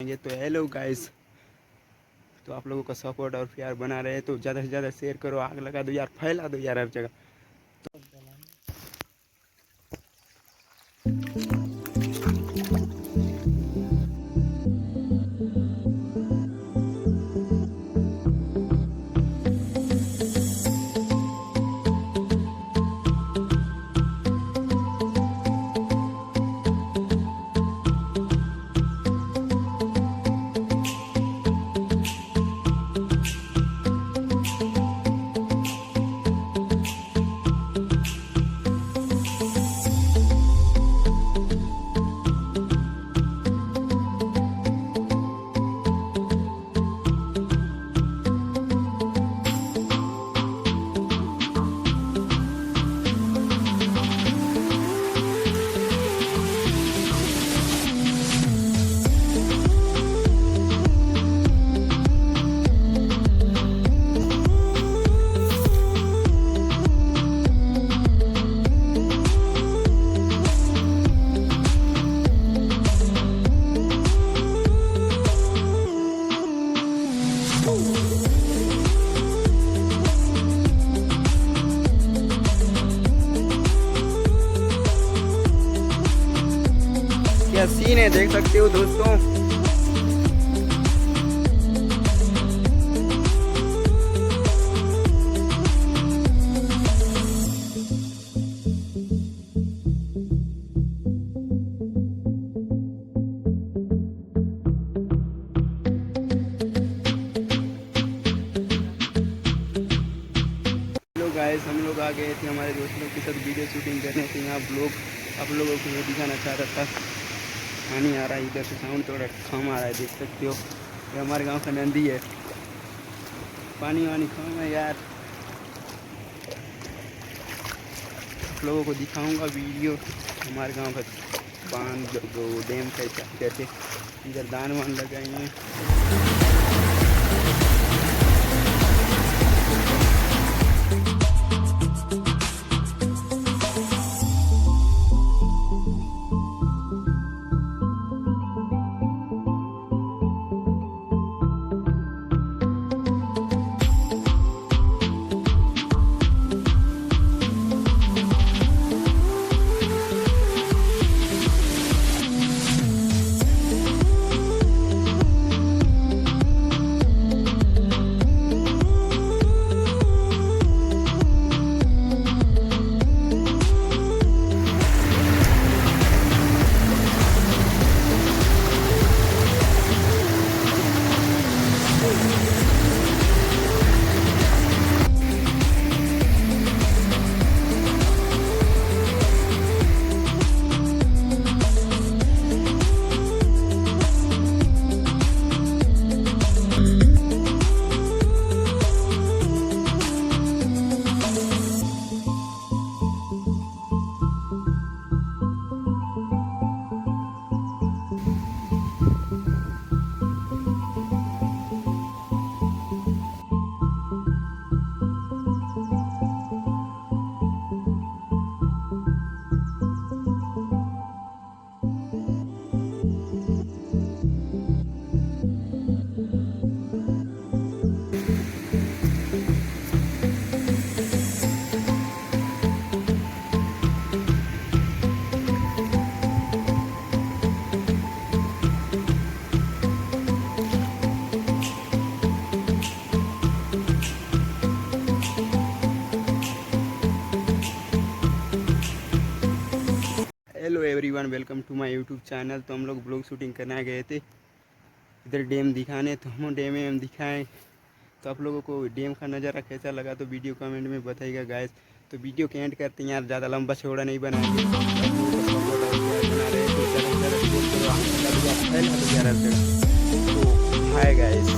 तो hello guys, तो आप लोगों का सपोर्ट और प्यार बना रहे तो ज़्यादा से ज़्यादा शेयर करो, आग लगा दो यार, फैला दो यार हर जगह। क्या सीन है देख सकते हो दोस्तों। हेलो गाइस, हम लोग आ गए थे हमारे दोस्तों के साथ वीडियो शूटिंग करने के यहाँ ब्लॉग आप लोगों को ये दिखाना चाह रहा था। पानी आ रहा है, इधर से साउंड थोड़ा कम आ रहा है, देख सकते हो। ये हमारे गांव का नदी है, पानी वानी कम है यार। आप लोगों को दिखाऊंगा वीडियो हमारे गांव का बांध जो डैम कैसे इधर दान वान लगाए हैं। Hello everyone, welcome to my YouTube channel. तो हम लोग ब्लॉग शूटिंग करने गए थे इधर डैम दिखाने, तो हम डैम में हम दिखाएं। तो आप लोगों को डैम का नज़ारा कैसा लगा तो वीडियो कमेंट में बताइएगा गाइस। तो वीडियो के एंड करते हैं यार, ज़्यादा लंबा चौड़ा नहीं बनाएंगे। तो हाय गाइस।